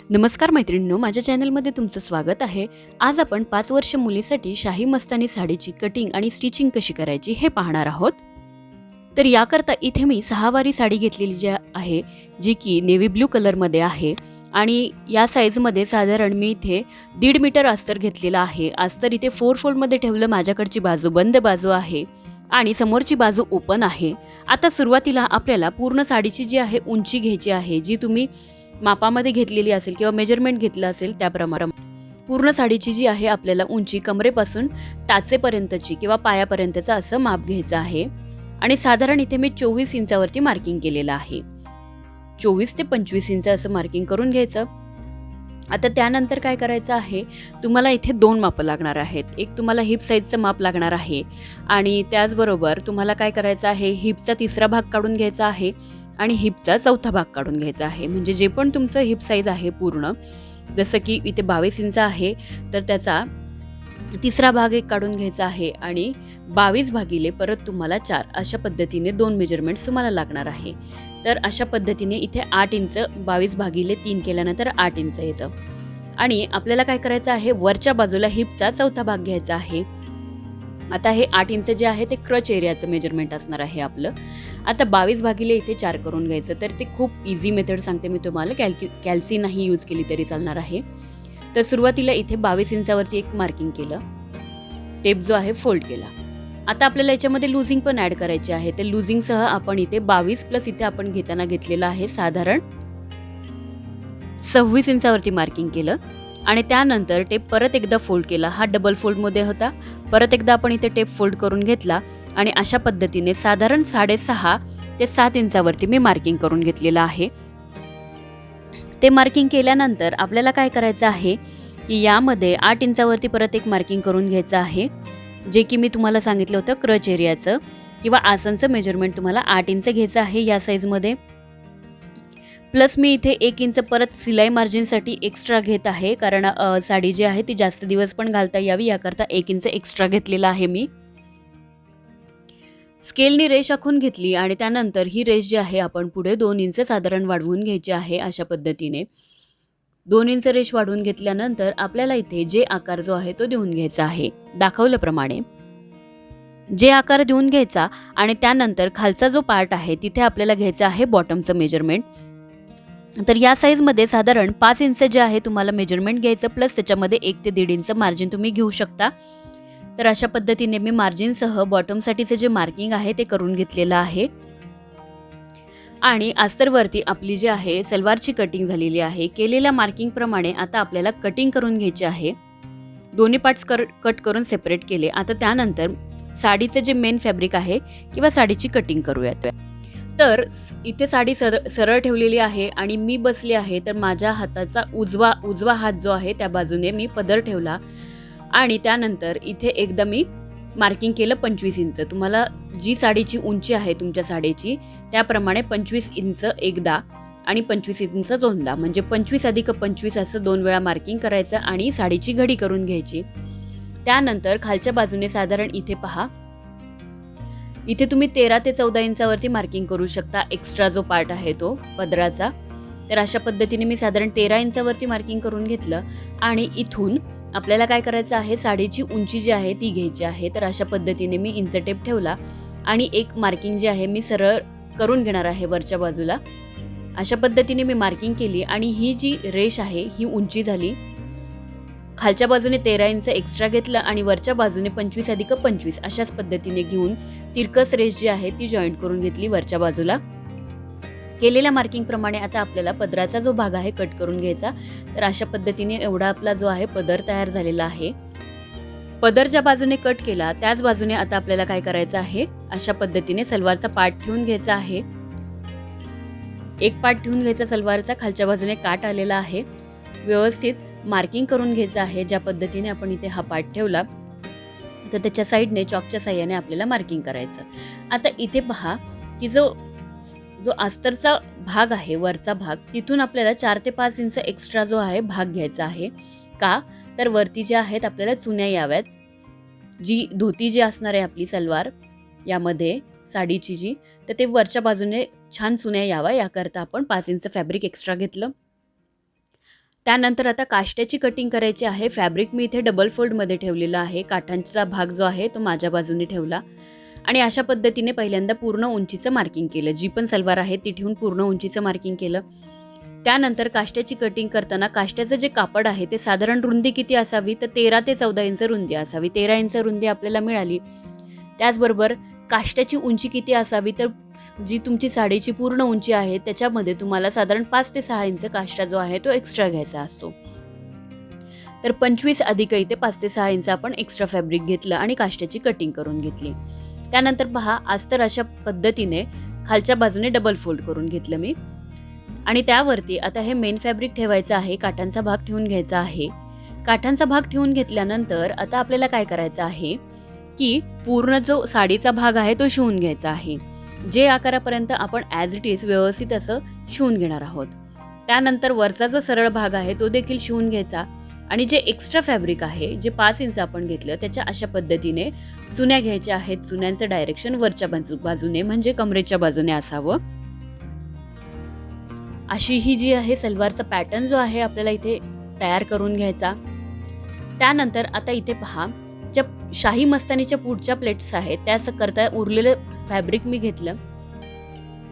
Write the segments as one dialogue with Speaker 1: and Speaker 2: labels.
Speaker 1: नमस्कार मैत्रिणींनो, माझ्या चॅनलमध्ये तुमचं स्वागत आहे। आज आपण 5 वर्ष मुलीसाठी शाही मस्तानी साडीची कटिंग आणि स्टिचिंग कशी करायची हे पाहणार आहोत। तर याकरता इथे मी 6 वारी साडी घेतलेली जी आहे, जी की नेव्ही ब्लू कलरमध्ये आहे आणि या साईजमध्ये साधारण मी इथे 1.5 मीटर अस्तर घेतलेला आहे। अस्तर इथे 4 फोल्डमध्ये ठेवलं। माझ्याकडची बाजू बंद बाजू आहे आणि समोरची बाजू ओपन आहे। आता सुरुवातीला आपल्याला पूर्ण साडीची जी आहे उंची घ्यायची आहे, जी तुम्ही मापामध्ये घेतलेली असेल किंवा मेजरमेंट घेतलं असेल त्याप्रमाणे पूर्ण साडीची जी आहे आपल्याला उंची कमरेपासून टाचेपर्यंतची किंवा पायापर्यंतचं असं माप घ्यायचं आहे आणि साधारण इथे मी 24 इंचावरती मार्किंग केलेलं आहे। 24 ते 25 इंच असं मार्किंग करून घ्यायचं। आता त्यानंतर काय करायचं आहे, तुम्हाला इथे 2 मापं लागणार आहेत। एक तुम्हाला हिप साईजचं माप लागणार आहे आणि त्याचबरोबर तुम्हाला काय करायचं आहे, हिपचा 3रा भाग काढून घ्यायचा आहे आणि हिपचा 4था भाग काढून घ्यायचा आहे। म्हणजे जे पण तुमचं हिप साईज आहे पूर्ण, जसं की इथे 22 इंच आहे तर त्याचा 3रा भाग एक काढून घ्यायचा आहे आणि 22 भागिले परत तुम्हाला 4 अशा पद्धतीने 2 मेजरमेंट्स तुम्हाला लागणार आहे। तर अशा पद्धतीने इथे 8 इंच 22 भागिले 3 केल्यानंतर 8 इंच येतं आणि आपल्याला काय करायचं आहे, वरच्या बाजूला हिपचा 4था भाग घ्यायचा आहे। आता हे 8 इंच जे आहे ते क्रच एरियाचं मेजरमेंट असणार आहे आपलं। आता 22 भागिले इथे 4 करून घ्यायचं। तर ते खूप इझी मेथड सांगते मी तुम्हाला, कॅल्सी नाही यूज केली तरी चालणार आहे। तर सुरुवातीला इथे 22 इंचावरती एक मार्किंग केलं, टेप जो आहे फोल्ड केला। आता आपल्याला याच्यामध्ये लूजिंग पण ॲड करायची आहे। ते लूजिंगसह आपण इथे 22 प्लस इथे आपण घेताना घेतलेलं आहे साधारण 26 इंचावरती मार्किंग केलं आणि त्यानंतर टेप परत एकदा फोल्ड केला। हा डबल फोल्डमध्ये होता। परत एकदा आपण इथे टेप फोल्ड करून घेतला आणि अशा पद्धतीने साधारण 6.5 ते 7 इंचावरती मी मार्किंग करून घेतलेलं आहे। ते मार्किंग केल्यानंतर आपल्याला काय करायचं आहे की यामध्ये 8 इंचावरती परत एक मार्किंग करून घ्यायचं आहे, जे की मी तुम्हाला सांगितलं होतं क्रच एरियाचं किंवा आसनचं मेजरमेंट तुम्हाला 8 इंच घ्यायचं आहे या साईजमध्ये। प्लस मी इथे 1 इंच परत सिलाई मार्जिनसाठी एक्स्ट्रा घेत आहे, कारण साडी जी आहे ती जास्त दिवस पण घालता यावी याकरता 1 इंच एक्स्ट्रा घेतलेला आहे मी। स्केलनी रेष आखून घेतली आणि त्यानंतर ही रेष जी आहे आपण पुढे 2 इंच साधारण वाढवून घ्यायची आहे। अशा पद्धतीने 2 इंच रेष वाढवून घेतल्यानंतर आपल्याला इथे जे आकार जो आहे तो देऊन घ्यायचा आहे, दाखवल्याप्रमाणे जे आकार देऊन घ्यायचा आणि त्यानंतर खालचा जो पार्ट आहे तिथे आपल्याला घ्यायचं आहे बॉटमचं मेजरमेंट। तर या साईजमध्ये साधारण 5 इंच जे आहे तुम्हाला मेजरमेंट घ्यायचं, प्लस त्याच्यामध्ये 1 ते 1.5 इंच मार्जिन तुम्ही घेऊ शकता। तर अशा पद्धतीने मी मार्जिनसह बॉटमसाठीचे जे मार्किंग आहे ते करून घेतलेलं आहे आणि अस्तरवरती आपली जी आहे सलवारची कटिंग झालेली आहे। केलेल्या मार्किंग प्रमाणे आता आपल्याला कटिंग करून घ्यायची आहे। दोन्ही पार्ट्स कट करून सेपरेट केले। आता त्यानंतर साडीचे जे मेन फॅब्रिक आहे किंवा साडीची कटिंग करूयात। तर इथे साडी सरळ ठेवलेली आहे आणि मी बसली आहे, तर माझ्या हाताचा उजवा हात जो आहे त्या बाजूने मी पदर ठेवला आणि त्यानंतर इथे एकदा मी मार्किंग केलं 25 इंच। तुम्हाला जी साडीची उंची आहे तुमच्या साडीची त्याप्रमाणे 25 इंच एकदा आणि 25 इंच दोनदा, म्हणजे 25 अधिक 25 असं 2 वेळा मार्किंग करायचं आणि साडीची घडी करून घ्यायची। त्यानंतर खालच्या बाजूने साधारण इथे पहा, इथे तुम्ही 13 ते 14 इंचावरती मार्किंग करू शकता, एक्स्ट्रा जो पार्ट आहे तो पदराचा। तर अशा पद्धतीने मी साधारण 13 इंचावरती मार्किंग करून घेतलं आणि इथून आपल्याला काय करायचं आहे, साडीची उंची जी आहे ती घ्यायची आहे। तर अशा पद्धतीने मी इंच टेप ठेवला आणि एक मार्किंग जी आहे मी सरळ करून घेणार आहे वरच्या बाजूला। अशा पद्धतीने मी मार्किंग केली आणि ही जी रेष आहे ही उंची झाली। खालच्या बाजूने 13 इंच एक्स्ट्रा घेतलं आणि वरच्या बाजूने 25 अधिक 25 अशाच पद्धतीने घेऊन तिरकस रेष जी आहे ती जॉईंट करून घेतली वरच्या बाजूला। केलेल्या मार्किंग प्रमाणे आता आपल्याला पदराचा जो भाग आहे कट करून घ्यायचा। तर अशा पद्धतीने एवढा आपला जो आहे पदर तयार झालेला आहे। पदर ज्या बाजूने कट केला त्याच बाजूने आता आपल्याला काय करायचं आहे, अशा पद्धतीने सलवारचा पार्ट ठेवून घ्यायचा आहे। एक पार्ट ठेवून घ्यायचा सलवारचा, खालच्या बाजूने काट आलेला आहे, व्यवस्थित मार्किंग करून घ्यायचं आहे। ज्या पद्धतीने आपण इथे हा पार्ट ठेवला तर त्याच्या साईडने चॉकच्या साह्याने आपल्याला मार्किंग करायचं। आता इथे पहा की जो अस्तरचा भाग आहे वरचा भाग, तिथून आपल्याला 4 ते 5 इंच एक्स्ट्रा जो आहे भाग घ्यायचा आहे। का तर वरती जे आहेत आपल्याला चुन्या याव्यात, जी धोती जी असणार आहे आपली सलवार यामध्ये साडीची जी, तर ते वरच्या बाजूने छान चुन्या यावा याकरता आपण 5 इंच फॅब्रिक एक्स्ट्रा घेतलं। त्यानंतर आता काष्ट्याची कटिंग करायची आहे. फॅब्रिक मी इथे डबल फोल्डमध्ये ठेवलेला आहे. काठांचा भाग जो आहे तो माझ्या बाजूने ठेवला आणि अशा पद्धतीने पहिल्यांदा पूर्ण उंचीचं मार्किंग केलं. जी पण सलवार आहे ती ठेवून पूर्ण उंचीचं मार्किंग केलं. त्यानंतर काष्ट्याची कटिंग करताना काष्ट्याचं जे कापड आहे ते साधारण रुंदी किती असावी, तर 13 ते 14 इंच रुंदी असावी. 13 इंच रुंदी आपल्याला मिळाली. त्याचबरोबर काष्ट्याची उंची किती असावी, तर जी तुमची साडीची पूर्ण उंची आहे त्याच्यामध्ये तुम्हाला साधारण 5 ते 6 इंच काष्टा जो आहे तो एक्स्ट्रा घ्यायचा असतो. तर 25 अधिक इथे 5 ते 6 इंच आपण एक्स्ट्रा फॅब्रिक घेतलं आणि काष्ट्याची कटिंग करून घेतली. त्यानंतर पहा, अस्तर अशा पद्धतीने खालच्या बाजूने डबल फोल्ड करून घेतलं मी आणि त्यावरती आता हे मेन फॅब्रिक ठेवायचं आहे. काठांचा भाग ठेवून घ्यायचा आहे. काठांचा भाग ठेवून घेतल्यानंतर आता आपल्याला काय करायचं आहे की पूर्ण जो साडीचा भाग आहे तो शिवून घ्यायचा आहे. जे आकारापर्यंत आपण ॲज इट इज व्यवस्थित असं शिवून घेणार आहोत. त्यानंतर वरचा जो सरळ भाग आहे तो देखील शिवून घ्यायचा आणि जे एक्स्ट्रा फॅब्रिक आहे, जे 5 इंच आपण घेतलं, त्याच्या अशा पद्धतीने चुन्या घ्यायच्या आहेत. चुन्यांचं डायरेक्शन वरच्या बाजूने म्हणजे कमरेच्या बाजूने असावं. अशी ही जी आहे सलवारचा पॅटर्न जो आहे आपल्याला इथे तयार करून घ्यायचा. त्यानंतर आता इथे पहा, ज्या शाही मस्तानीच्या पुढच्या प्लेट्स आहेत त्या असं करता उरलेलं फॅब्रिक मी घेतलं.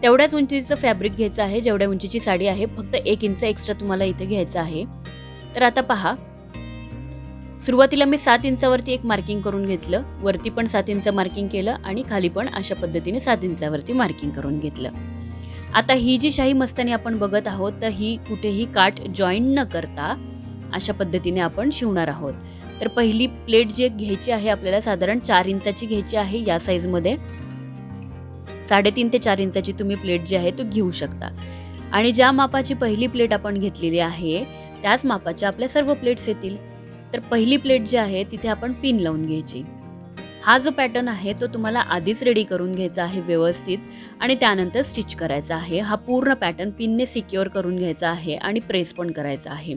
Speaker 1: तेवढ्याच उंचीचं फॅब्रिक घ्यायचं आहे जेवढ्या उंचीची साडी आहे. फक्त 1 इंच एक्स्ट्रा तुम्हाला इथे घ्यायचं आहे. तर आता पहा, सुरुवातीला मी 7 इंचावरती एक मार्किंग करून घेतलं. वरती पण 7 इंच मार्किंग केलं आणि खाली पण अशा पद्धतीने 7 इंचावरती मार्किंग करून घेतलं. आता ही जी शाही मस्तानी आपण बघत आहोत तर ही कुठेही काठ जॉईंट न करता अशा पद्धतीने आपण शिवणार आहोत. तर पहिली प्लेट जी घ्यायची आहे आपल्याला साधारण 4 इंचाची घ्यायची आहे. या साईजमध्ये 3.5 ते 4 इंचाची तुम्ही प्लेट जी आहे तो घेऊ शकता आणि ज्या मापाची पहिली प्लेट आपण घेतलेली आहे त्याच मापाच्या आपल्या सर्व प्लेट्स येतील. तर पहिली प्लेट जी आहे तिथे आपण पिन लावून घ्यायची. हा जो पॅटर्न आहे तो तुम्हाला आधीच रेडी करून घ्यायचा आहे व्यवस्थित आणि त्यानंतर स्टिच करायचा आहे. हा पूर्ण पॅटर्न पिनने सिक्युअर करून घ्यायचा आहे आणि प्रेस पण करायचा आहे.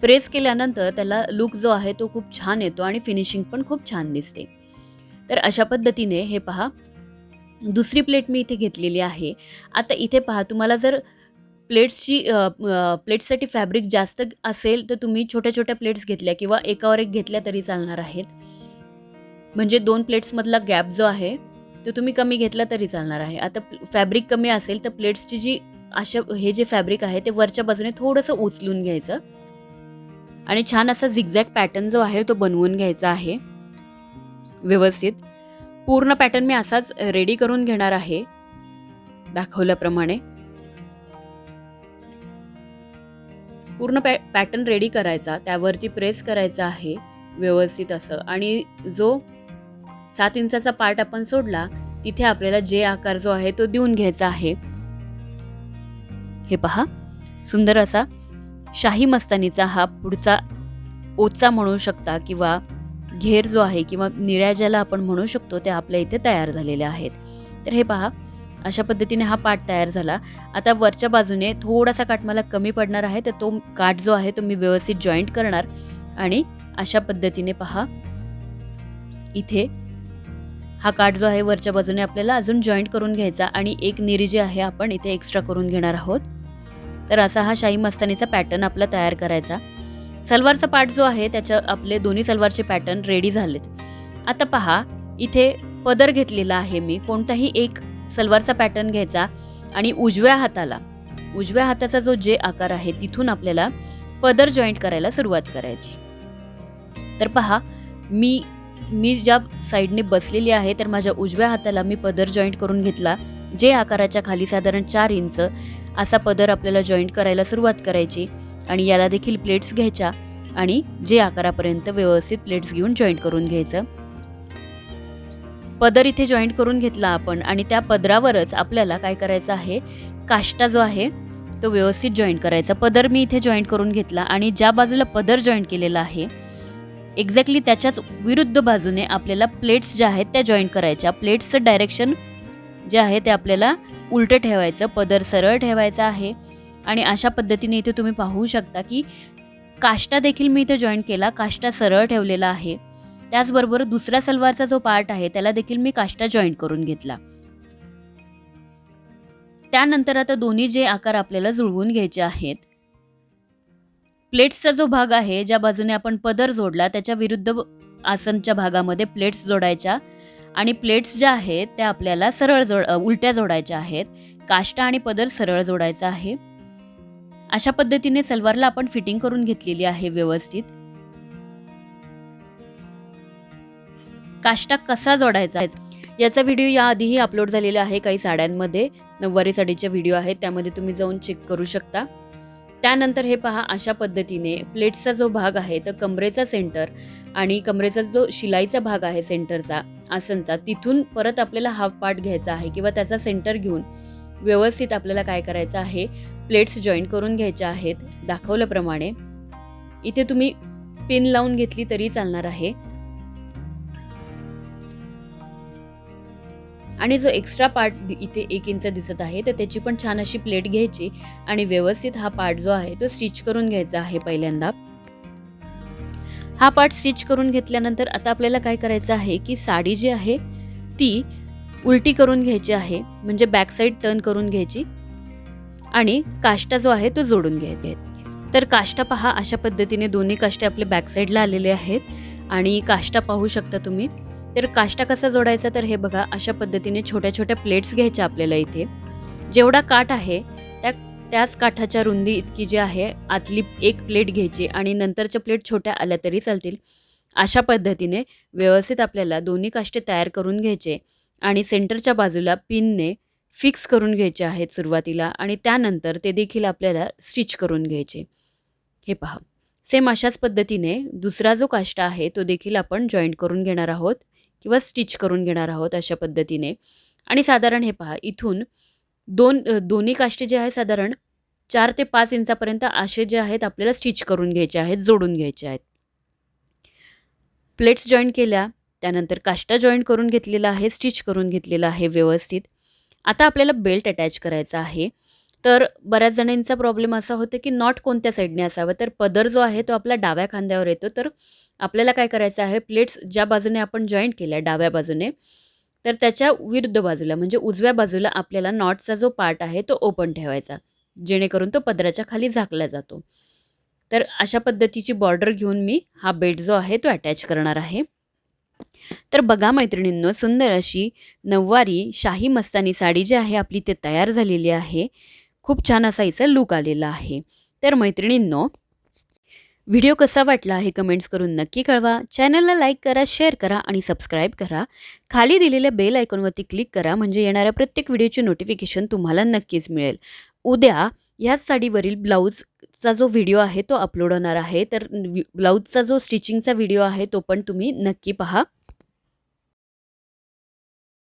Speaker 1: प्रेस केल्यानंतर त्याला लुक जो आहे तो खूप छान येतो आणि फिनिशिंग पण खूप छान दिसते. तर अशा पद्धतीने हे पहा, दुसरी प्लेट मी इथे घेतलेली आहे. आता इथे पहा, तुम्हाला जर प्लेट्ससाठी फॅब्रिक जास्त असेल तर तुम्ही छोट्या छोट्या प्लेट्स घेतल्या किंवा एकावर एक घेतल्या तरी चालणार आहेत. म्हणजे 2 प्लेट्समधला गॅप जो आहे तो तुम्ही कमी घेतला तरी चालणार आहे. आता फॅब्रिक कमी असेल तर प्लेट्सची जी हे जे फॅब्रिक आहे ते वरच्या बाजूने थोडंसं उचलून घ्यायचं आणि छान असा झिगझॅग पॅटर्न जो आहे तो बनवून घ्यायचा आहे व्यवस्थित. पूर्ण पॅटर्न मी असाच रेडी करून घेणार आहे दाखवल्याप्रमाणे. पूर्ण पॅटर्न रेडी करायचा, त्यावरती प्रेस करायचा आहे व्यवस्थित असं आणि जो 7 इंचाचा पार्ट आपण सोडला तिथे आपल्याला जे आकार जो आहे तो देऊन घ्यायचा आहे. हे पहा, सुंदर असा शाही मस्तानीचा हा पुढचा ओचा म्हणू शकता किंवा घेर जो आहे किंवा निऱ्या ज्याला आपण म्हणू शकतो ते आपल्या इथे तयार झालेले आहेत. तर हे पहा, अशा पद्धतीने हा पार्ट तयार झाला. आता वरच्या बाजूने थोडासा काठ मला कमी पडणार आहे तर तो काठ जो आहे तो मी व्यवस्थित जॉईंट करणार आणि अशा पद्धतीने पहा, इथे हा काठ जो आहे वरच्या बाजूने आपल्याला अजून जॉईंट करून घ्यायचा आणि एक निरी जी आहे आपण इथे एक्स्ट्रा करून घेणार आहोत. तर असा हा शाही मस्तानीचा पॅटर्न आपला तयार करायचा. सलवारचा पार्ट जो आहे त्याच्या आपले दोन्ही सलवारचे पॅटर्न रेडी झालेत. आता पहा, इथे पदर घेतलेला आहे मी. कोणताही एक सलवारचा पॅटर्न घ्यायचा आणि उजव्या हाताचा जो जे आकार आहे तिथून आपल्याला पदर जॉईंट करायला सुरुवात करायची. तर पहा, मी ज्या साईडने बसलेली आहे तर माझ्या उजव्या हाताला मी पदर जॉईंट करून घेतला. जे आकाराच्या खाली साधारण 4 इंच असा पदर आपल्याला जॉईंट करायला सुरुवात करायची आणि याला देखील प्लेट्स घ्यायच्या आणि जे आकारापर्यंत व्यवस्थित प्लेट्स घेऊन जॉईंट करून घ्यायचं. पदर इथे जॉईंट करून घेतला आपण आणि त्या पदरावरच आपल्याला काय करायचं आहे, काष्टा जो आहे तो व्यवस्थित जॉईंट करायचा. पदर मी इथे जॉईंट करून घेतला आणि ज्या बाजूला पदर जॉईंट केलेला आहे एक्झॅक्टली त्याच्याच विरुद्ध बाजूने आपल्याला प्लेट्स ज्या आहेत त्या जॉईंट करायच्या. प्लेट्सचं डायरेक्शन जे आहे ते आपल्याला उलटं ठेवायचं, पदर सरळ ठेवायचा आहे आणि अशा पद्धतीने इथे तुम्ही पाहू शकता की काष्टा देखील मी इथे जॉईंट केला. काष्टा सरळ ठेवलेला आहे. त्याचबरोबर दुसरा सलवारचा जो पार्ट आहे त्याला देखील मी काष्टा जॉईंट करून घेतला. त्यानंतर आता दोन्ही जे आकार आपल्याला जुळवून घ्यायचे आहेत प्लेट्सचा जो भाग आहे, ज्या बाजूने आपण पदर जोडला त्याच्या विरुद्ध आसनच्या भागामध्ये प्लेट्स जोडायच्या आणि प्लेट्स ज्या आहेत त्या आपल्याला उलट्या जोडायच्या आहेत. काष्टा आणि पदर सरळ जोडायचा आहे. अशा पद्धतीने सलवारला आपण फिटिंग करून घेतलेली आहे व्यवस्थित. काष्टा कसा जोडायचा याचा व्हिडिओ याआधीही अपलोड झालेला आहे. काही साड्यांमध्ये नऊवारी साडीचे व्हिडिओ आहेत, त्यामध्ये तुम्ही जाऊन चेक करू शकता. त्यानंतर हे पहा, अशा पद्धतीने प्लेट्सचा जो भाग आहे तर कमरेचा सेंटर आणि कमरेचा जो शिलाईचा भाग आहे सेंटरचा आसनचा, तिथून परत आपल्याला हाफ पार्ट घ्यायचा आहे किंवा त्याचा सेंटर घेऊन व्यवस्थित आपल्याला काय करायचं आहे, प्लेट्स जॉईंट करून घ्यायच्या आहेत दाखवल्याप्रमाणे. इथे तुम्ही पिन लावून घेतली तरी चालणार आहे. आणि जो एक्स्ट्रा पार्ट इथे 1 इंच दिसत आहे तर त्याची पण छान अशी प्लेट घ्यायची आणि व्यवस्थित हा पार्ट जो आहे तो स्टिच करून घ्यायचा आहे. पहिल्यांदा हा पार्ट स्टिच करून घेतल्यानंतर आता आपल्याला काय करायचं आहे की साडी जी आहे ती उलटी करून घ्यायची आहे, म्हणजे बॅक साईड टर्न करून घ्यायची आणि काष्टा जो आहे तो जोडून घ्यायचा आहे. तर काष्टा पहा, अशा पद्धतीने दोन्ही काष्टे आपले बॅक साईडला आलेले आहेत आणि काष्टा पाहू शकता तुम्ही. तर काष्टा कसा जोडायचा, तर हे बघा, अशा पद्धतीने छोट्या छोट्या प्लेट्स घ्यायच्या आपल्याला. इथे जेवढा काठ आहे त्याच काठाच्या रुंदी इतकी जी आहे आतली एक प्लेट घ्यायची आणि नंतरच्या प्लेट छोट्या आल्या तरी चालतील. अशा पद्धतीने व्यवस्थित आपल्याला दोन्ही काष्टे तयार करून घ्यायचे आणि सेंटरच्या बाजूला पिनने फिक्स करून घ्यायचे आहेत सुरुवातीला आणि त्यानंतर ते देखील आपल्याला स्टिच करून घ्यायचे. हे पहा, सेम अशाच पद्धतीने दुसरा जो काष्टा आहे तो देखील आपण जॉईंट करून घेणार आहोत किंवा स्टिच करून घेणार आहोत अशा पद्धतीने. आणि साधारण हे पहा, इथून दोन्ही काष्टे जे आहे साधारण 4 ते 5 इंचापर्यंत असे जे आहेत आपल्याला स्टिच करून घ्यायचे आहेत, जोडून घ्यायचे आहेत. प्लेट्स जॉईंट केल्या, त्यानंतर काष्टा जॉईंट करून घेतलेला आहे, स्टिच करून घेतलेला आहे व्यवस्थित. आता आपल्याला बेल्ट अटॅच करायचा आहे. तर बऱ्याच जणांचा प्रॉब्लेम असा होतो की नॉट कोणत्या साईडने असावं, तर पदर जो आहे तो आपला डाव्या खांद्यावर येतो. तर आपल्याला काय करायचं आहे, प्लेट्स ज्या बाजूने आपण जॉईंट केल्या डाव्या बाजूने, तर त्याच्या विरुद्ध बाजूला म्हणजे उजव्या बाजूला आपल्याला नॉटचा जो पार्ट आहे तो ओपन ठेवायचा, जेणेकरून तो पदराच्या खाली झाकला जातो. तर अशा पद्धतीची बॉर्डर घेऊन मी हा बेल्ट जो आहे तो अटॅच करणार आहे. तर बघा मैत्रिणींनो, सुंदर अशी नऊवारी शाही मस्तानी साडी जी आहे आपली ते तयार झालेली आहे. खूप छान असा हिचा लुक आलेला आहे. तर मैत्रिणींनो, व्हिडिओ कसा वाटला हे कमेंट्स करून नक्की कळवा. चॅनलला लाईक करा, शेअर करा आणि सबस्क्राईब करा. खाली दिलेल्या बेल आयकॉनवरती क्लिक करा, म्हणजे येणाऱ्या प्रत्येक व्हिडिओची नोटिफिकेशन तुम्हाला नक्कीच मिळेल. उद्या ह्याच साडीवरील ब्लाऊजचा जो व्हिडिओ आहे तो अपलोड होणार आहे. तर ब्लाऊजचा जो स्टिचिंगचा व्हिडिओ आहे तो पण तुम्ही नक्की पहा.